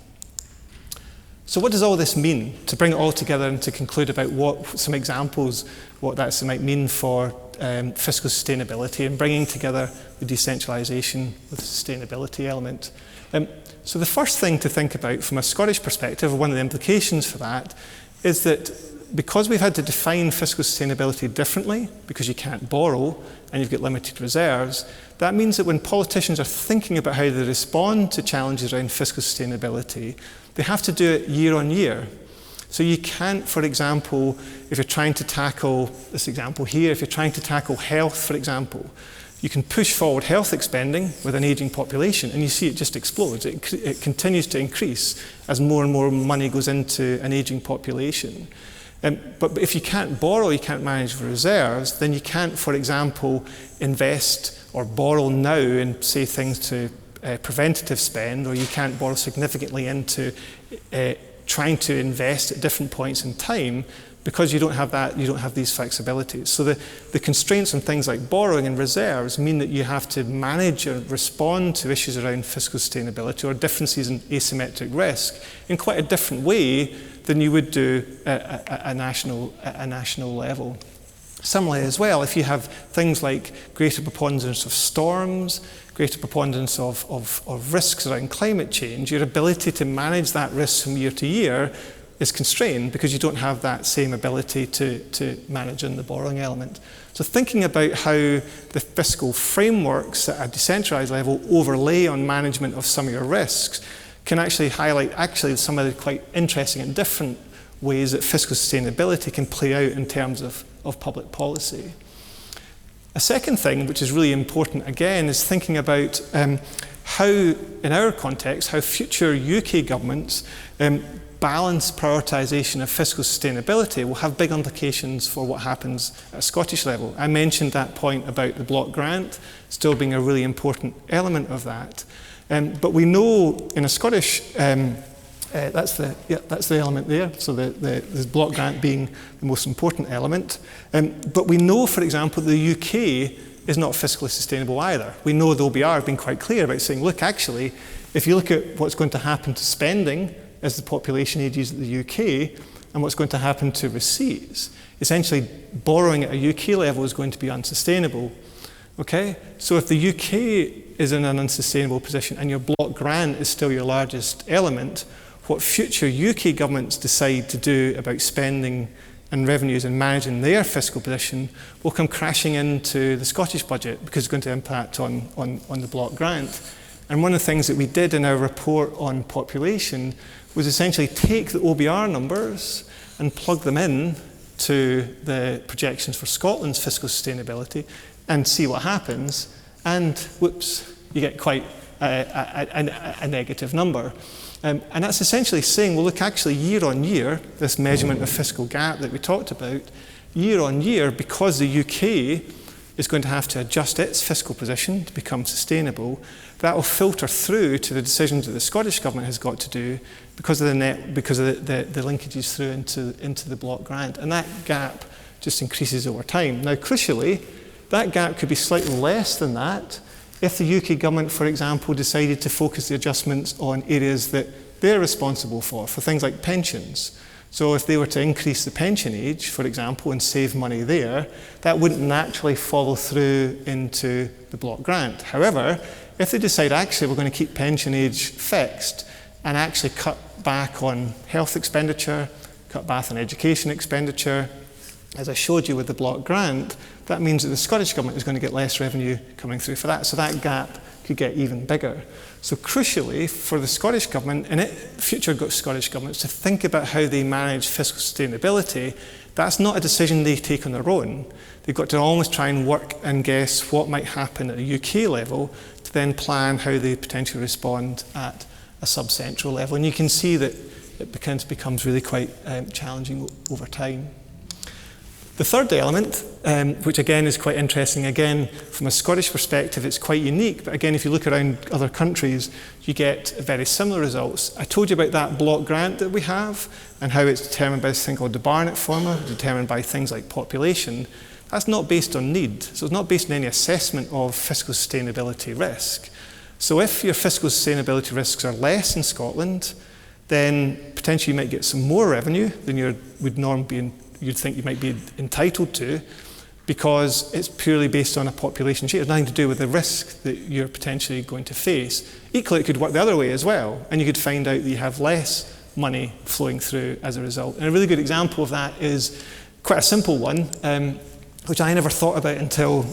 So what does all this mean? To bring it all together and to conclude about some examples, what that might mean for fiscal sustainability and bringing together the decentralisation with the sustainability element. So the first thing to think about from a Scottish perspective, one of the implications for that, is that because we've had to define fiscal sustainability differently, because you can't borrow and you've got limited reserves, that means that when politicians are thinking about how they respond to challenges around fiscal sustainability, they have to do it year on year. So you can't, for example, if you're trying to tackle, this example here, if you're trying to tackle health, for example, you can push forward health spending with an ageing population and you see it just explodes. It continues to increase as more and more money goes into an ageing population. But if you can't borrow, you can't manage reserves, then you can't, for example, invest or borrow now in, say, things to preventative spend, or you can't borrow significantly into trying to invest at different points in time because you don't have that, you don't have these flexibilities. So the constraints on things like borrowing and reserves mean that you have to manage or respond to issues around fiscal sustainability or differences in asymmetric risk in quite a different way than you would do at a national level. Similarly as well, if you have things like greater preponderance of storms, greater preponderance of risks around climate change, your ability to manage that risk from year to year is constrained because you don't have that same ability to manage in the borrowing element. So thinking about how the fiscal frameworks at a decentralised level overlay on management of some of your risks can actually highlight some of the quite interesting and different ways that fiscal sustainability can play out in terms of public policy. A second thing, which is really important again, is thinking about how, in our context, how future UK governments balance prioritisation of fiscal sustainability will have big implications for what happens at a Scottish level. I mentioned that point about the block grant still being a really important element of that. But we know in a Scottish, that's the element there, so the block grant being the most important element. But we know, for example, the UK is not fiscally sustainable either. We know the OBR have been quite clear about saying, look, actually, if you look at what's going to happen to spending as the population ages in the UK and what's going to happen to receipts, essentially borrowing at a UK level is going to be unsustainable. Okay, so if the UK is in an unsustainable position and your block grant is still your largest element, what future UK governments decide to do about spending and revenues and managing their fiscal position will come crashing into the Scottish budget because it's going to impact on the block grant. And one of the things that we did in our report on population was essentially take the OBR numbers and plug them in to the projections for Scotland's fiscal sustainability and see what happens, and whoops, you get quite a negative number. And that's essentially saying, well, look, actually, year on year, this measurement of fiscal gap that we talked about, year on year, because the UK is going to have to adjust its fiscal position to become sustainable, that will filter through to the decisions that the Scottish Government has got to do because of the linkages through into the block grant. And that gap just increases over time. Now, crucially, that gap could be slightly less than that If the UK government, for example, decided to focus the adjustments on areas that they're responsible for things like pensions. So if they were to increase the pension age, for example, and save money there, that wouldn't naturally follow through into the block grant. However, if they decide actually we're going to keep pension age fixed and actually cut back on health expenditure, cut back on education expenditure, as I showed you with the block grant, that means that the Scottish Government is going to get less revenue coming through for that. So that gap could get even bigger. So crucially, for the Scottish Government and future Scottish Governments to think about how they manage fiscal sustainability, that's not a decision they take on their own. They've got to almost try and work and guess what might happen at a UK level to then plan how they potentially respond at a sub-central level. And you can see that it becomes really quite challenging over time. The third element, which again is quite interesting, again from a Scottish perspective it's quite unique, but again if you look around other countries you get very similar results. I told you about that block grant that we have and how it's determined by this thing called the Barnett formula, determined by things like population. That's not based on need, so it's not based on any assessment of fiscal sustainability risk. So if your fiscal sustainability risks are less in Scotland, then potentially you might get some more revenue than you'd think you might be entitled to, because it's purely based on a population share. It's nothing to do with the risk that you're potentially going to face. Equally, it could work the other way as well, and you could find out that you have less money flowing through as a result. And a really good example of that is quite a simple one, which I never thought about until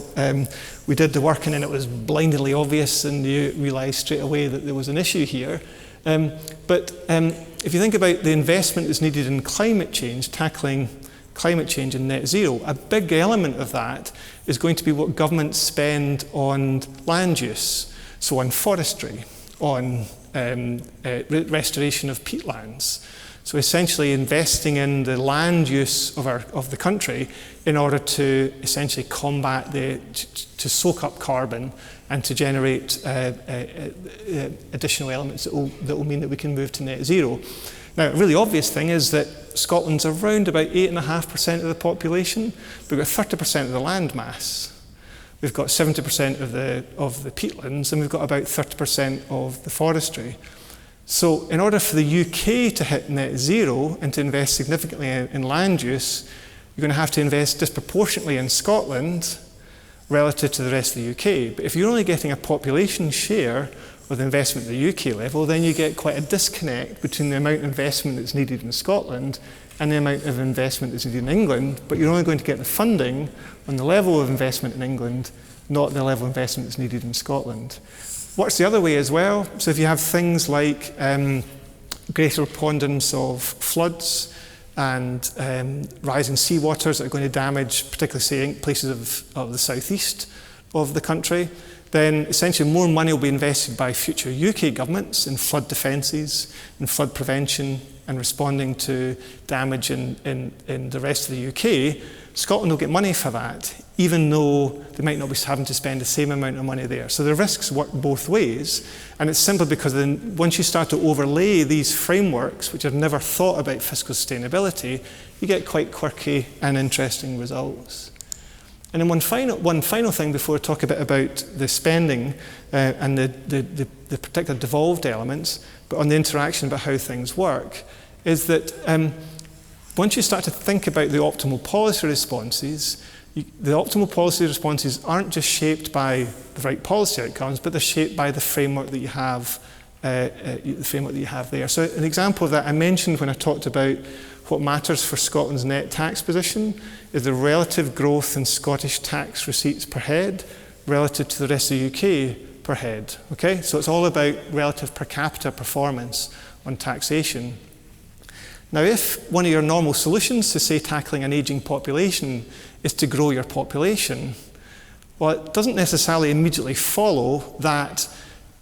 we did the work, and then it was blindingly obvious, and you realised straight away that there was an issue here. But if you think about the investment that's needed in climate change, tackling climate change and net zero, a big element of that is going to be what governments spend on land use, so on forestry, on restoration of peatlands. So essentially investing in the land use of the country in order to essentially combat to soak up carbon and to generate additional elements that will mean that we can move to net zero. Now, a really obvious thing is that Scotland's around about 8.5% of the population, but we've got 30% of the land mass. We've got 70% of the peatlands, and we've got about 30% of the forestry. So in order for the UK to hit net zero and to invest significantly in land use, you're going to have to invest disproportionately in Scotland relative to the rest of the UK. But if you're only getting a population share of the investment at the UK level, then you get quite a disconnect between the amount of investment that's needed in Scotland and the amount of investment that's needed in England, but you're only going to get the funding on the level of investment in England, not the level of investment that's needed in Scotland. Works the other way as well. So if you have things like greater abundance of floods and rising seawaters that are going to damage, particularly say, places of the southeast of the country, then essentially more money will be invested by future UK governments in flood defences, in flood prevention and responding to damage in the rest of the UK. Scotland will get money for that, even though they might not be having to spend the same amount of money there. So the risks work both ways, and it's simply because then once you start to overlay these frameworks, which have never thought about fiscal sustainability, you get quite quirky and interesting results. And then one final thing before I talk a bit about the spending and the particular devolved elements, but on the interaction about how things work, is that once you start to think about the optimal policy responses, the optimal policy responses aren't just shaped by the right policy outcomes, but they're shaped by the framework that you have, there. So an example of that I mentioned when I talked about what matters for Scotland's net tax position is the relative growth in Scottish tax receipts per head relative to the rest of the UK per head. Okay, so it's all about relative per capita performance on taxation. Now, if one of your normal solutions to, say, tackling an ageing population is to grow your population, well, it doesn't necessarily immediately follow that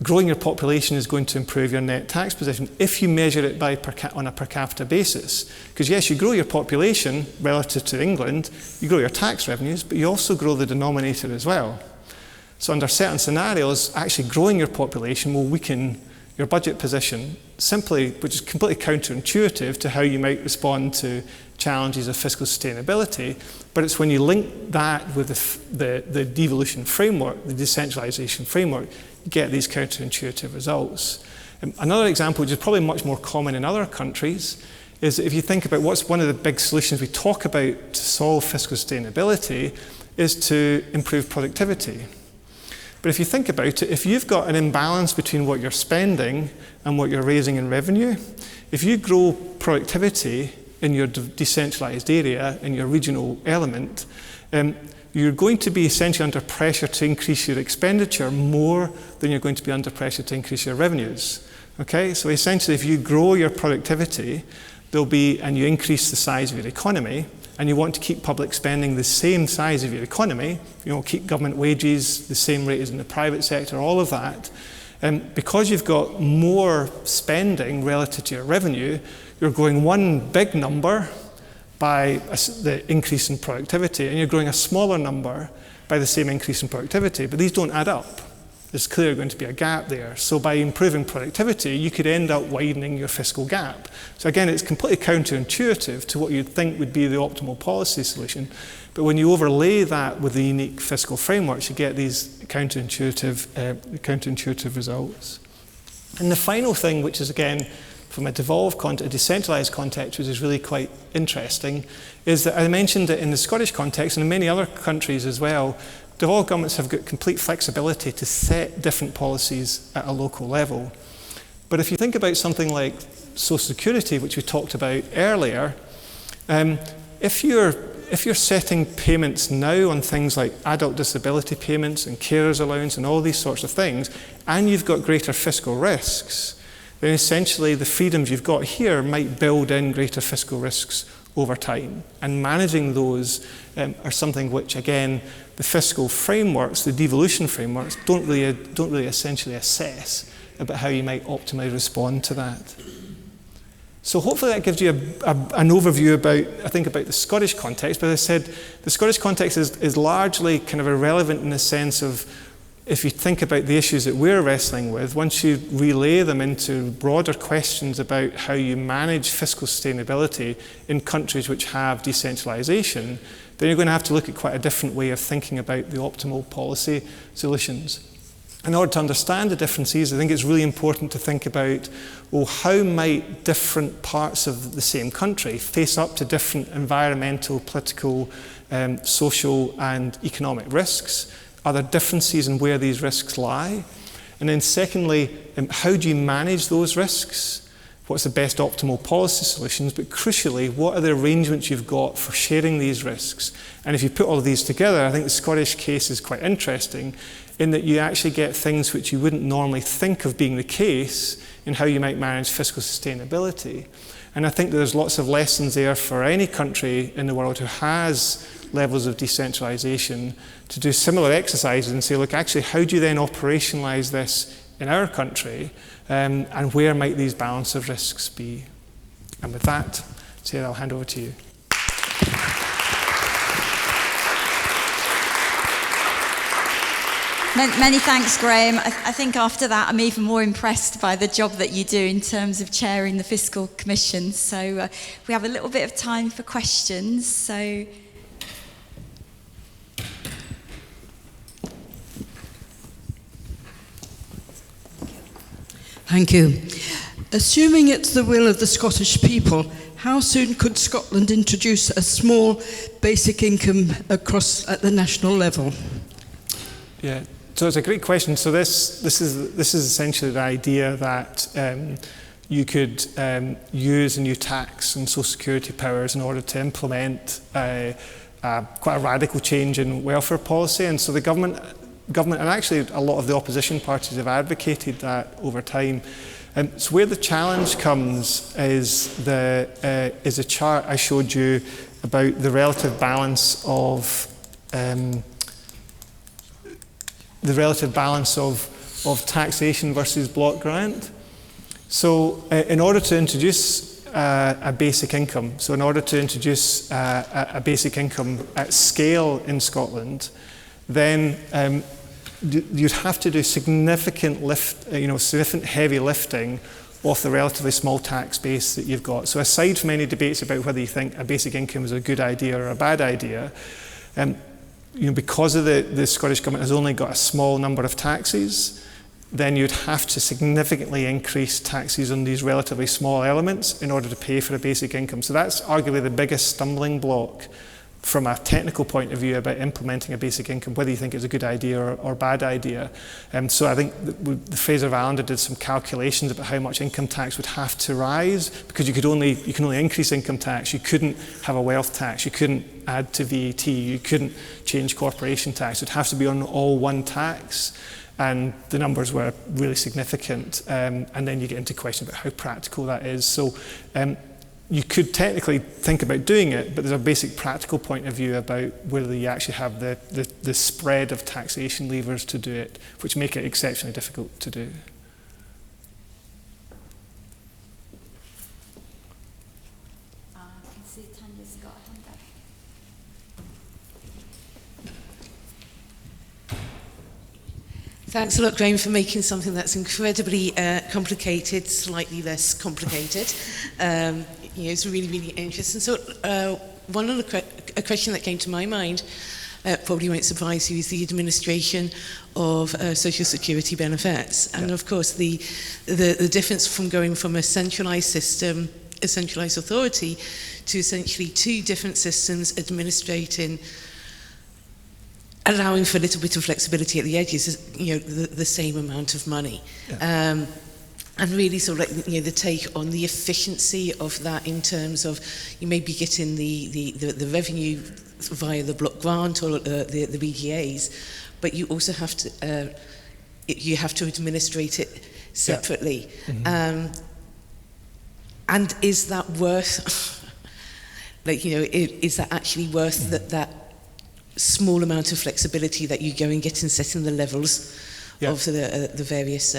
growing your population is going to improve your net tax position if you measure it on a per capita basis. Because yes, you grow your population relative to England, you grow your tax revenues, but you also grow the denominator as well. So under certain scenarios, actually growing your population will weaken your budget position, simply, which is completely counterintuitive to how you might respond to challenges of fiscal sustainability, but it's when you link that with the devolution framework, the decentralisation framework, you get these counterintuitive results. Another example, which is probably much more common in other countries, is that if you think about what's one of the big solutions we talk about to solve fiscal sustainability, is to improve productivity. But if you think about it, if you've got an imbalance between what you're spending and what you're raising in revenue, if you grow productivity in your decentralised area, in your regional element, you're going to be essentially under pressure to increase your expenditure more than you're going to be under pressure to increase your revenues. Okay, so essentially if you grow your productivity, and you increase the size of your economy, and you want to keep public spending the same size of your economy, keep government wages the same rate as in the private sector, all of that, because you've got more spending relative to your revenue, you're growing one big number by the increase in productivity, and you're growing a smaller number by the same increase in productivity, but these don't add up. There's clearly going to be a gap there. So by improving productivity, you could end up widening your fiscal gap. So again, it's completely counterintuitive to what you'd think would be the optimal policy solution. But when you overlay that with the unique fiscal frameworks, you get these counterintuitive results. And the final thing, which is again, from a decentralised context, which is really quite interesting, is that I mentioned that in the Scottish context and in many other countries as well, devolved governments have got complete flexibility to set different policies at a local level. But if you think about something like social security, which we talked about earlier, if you're setting payments now on things like adult disability payments and carers allowance and all these sorts of things, and you've got greater fiscal risks, then essentially the freedoms you've got here might build in greater fiscal risks over time. And managing those are something which, again, the fiscal frameworks, the devolution frameworks, don't really essentially assess about how you might optimally respond to that. So hopefully that gives you an overview about the Scottish context. But as I said, the Scottish context is largely kind of irrelevant in the sense of, if you think about the issues that we're wrestling with, once you relay them into broader questions about how you manage fiscal sustainability in countries which have decentralisation, then you're going to have to look at quite a different way of thinking about the optimal policy solutions. In order to understand the differences, I think it's really important to think about, well, how might different parts of the same country face up to different environmental, political, social and economic risks? Are there differences in where these risks lie? And then secondly, how do you manage those risks? What's the best optimal policy solutions? But crucially, what are the arrangements you've got for sharing these risks? And if you put all of these together, I think the Scottish case is quite interesting in that you actually get things which you wouldn't normally think of being the case in how you might manage fiscal sustainability. And I think there's lots of lessons there for any country in the world who has levels of decentralisation to do similar exercises and say, look, actually, how do you then operationalise this in our country, and where might these balance of risks be? And with that, Sarah, I'll hand over to you. Many thanks, Graeme. I think after that, I'm even more impressed by the job that you do in terms of chairing the Fiscal Commission. So we have a little bit of time for questions. So. Thank you. Assuming it's the will of the Scottish people, how soon could Scotland introduce a small basic income at the national level? Yeah, so it's a great question. So this is essentially the idea that you could use a new tax and social security powers in order to implement quite a radical change in welfare policy. And so the government, and actually a lot of the opposition parties have advocated that over time. So where the challenge comes is a chart I showed you about the relative balance of taxation versus block grant. So in order to introduce a basic income, at scale in Scotland, then you'd have to do significant significant heavy lifting off the relatively small tax base that you've got. So aside from any debates about whether you think a basic income is a good idea or a bad idea, because of the Scottish Government has only got a small number of taxes, then you'd have to significantly increase taxes on these relatively small elements in order to pay for a basic income. So that's arguably the biggest stumbling block from a technical point of view about implementing a basic income, whether you think it's a good idea or bad idea. So I think the Fraser of Islander did some calculations about how much income tax would have to rise, because you can only increase income tax. You couldn't have a wealth tax. You couldn't add to VAT. You couldn't change corporation tax. It'd have to be on all one tax. And the numbers were really significant. And then you get into questions about how practical that is. So you could technically think about doing it, but there's a basic practical point of view about whether you actually have the spread of taxation levers to do it, which make it exceptionally difficult to do. I can see Tanya's got a hand up. Thanks a lot, Graeme, for making something that's incredibly complicated slightly less complicated. It's really, really interesting. So a question that came to my mind, probably won't surprise you, is the administration of social security benefits. And of course, the difference from going from a centralised system, a centralised authority, to essentially two different systems administrating, allowing for a little bit of flexibility at the edges, the same amount of money. Yeah. And really sort of like, the take on the efficiency of that in terms of you may be getting the revenue via the block grant or the BGAs, but you also have to administrate it separately. Yeah. Mm-hmm. And is that worth, is that actually worth that small amount of flexibility that you go and get in setting the levels of the various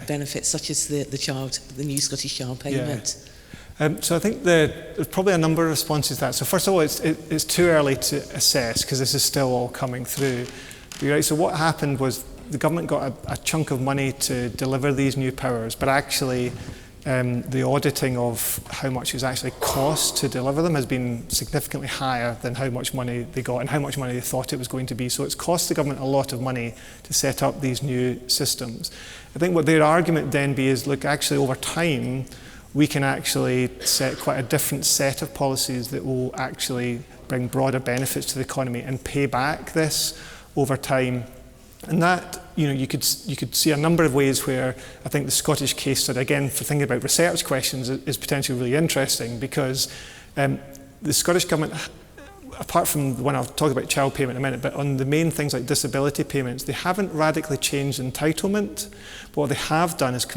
benefits, such as the new Scottish Child Payment? So I think there's probably a number of responses to that. So first of all, it's too early to assess because this is still all coming through. But you're right, so what happened was the government got a chunk of money to deliver these new powers, but actually the auditing of how much it actually cost to deliver them has been significantly higher than how much money they got and how much money they thought it was going to be. So it's cost the government a lot of money to set up these new systems. I think what their argument then is, look, actually over time, we can actually set quite a different set of policies that will actually bring broader benefits to the economy and pay back this over time. And that, you could see a number of ways where I think the Scottish case study, again, for thinking about research questions, is potentially really interesting because the Scottish Government, apart from the one I'll talk about child payment in a minute, but on the main things like disability payments, they haven't radically changed entitlement. But what they have done is a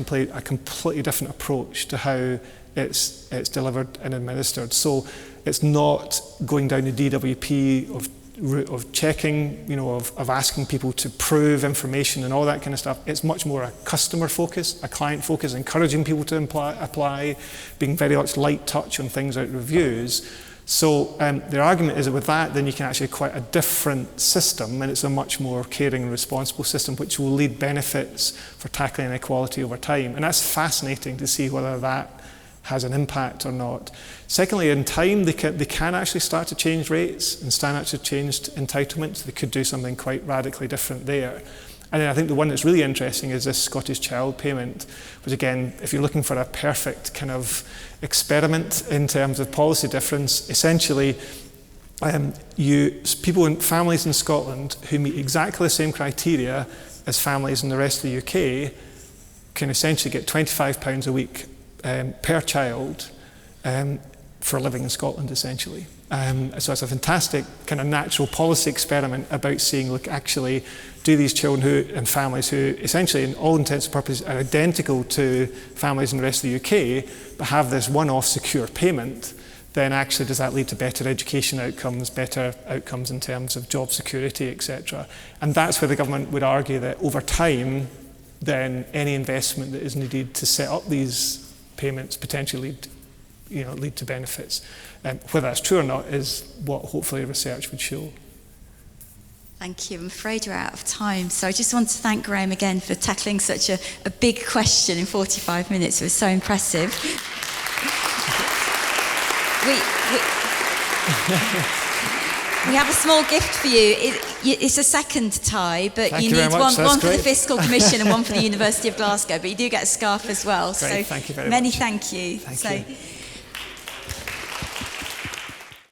completely different approach to how it's delivered and administered. So it's not going down the DWP route of checking, of asking people to prove information and all that kind of stuff. It's much more a customer focus, a client focus, encouraging people to apply, being very much light touch on things like reviews. So their argument is that with that, then you can actually quite a different system, and it's a much more caring and responsible system, which will lead benefits for tackling inequality over time. And that's fascinating to see whether that has an impact or not. Secondly, in time, they can actually start to change rates and start to change entitlements. They could do something quite radically different there. And then I think the one that's really interesting is this Scottish Child Payment, which again, if you're looking for a perfect kind of experiment in terms of policy difference, essentially people in families in Scotland who meet exactly the same criteria as families in the rest of the UK can essentially get £25 a week per child for living in Scotland, essentially. So it's a fantastic kind of natural policy experiment about seeing, look, actually, do these children and families who essentially, in all intents and purposes, are identical to families in the rest of the UK, but have this one-off secure payment, then actually does that lead to better education outcomes, better outcomes in terms of job security, etc. And that's where the government would argue that over time, then any investment that is needed to set up these payments potentially lead to benefits. Whether that's true or not is what hopefully research would show. Thank you. I'm afraid we're out of time. So I just want to thank Graeme again for tackling such a big question in 45 minutes. It was so impressive. We have a small gift for you. It's a second tie, but Thank you you need very much. one for the Great. Fiscal Commission and one for the University of Glasgow. But you do get a scarf as well. Great. So Thank you very many much. thank you. Thank you.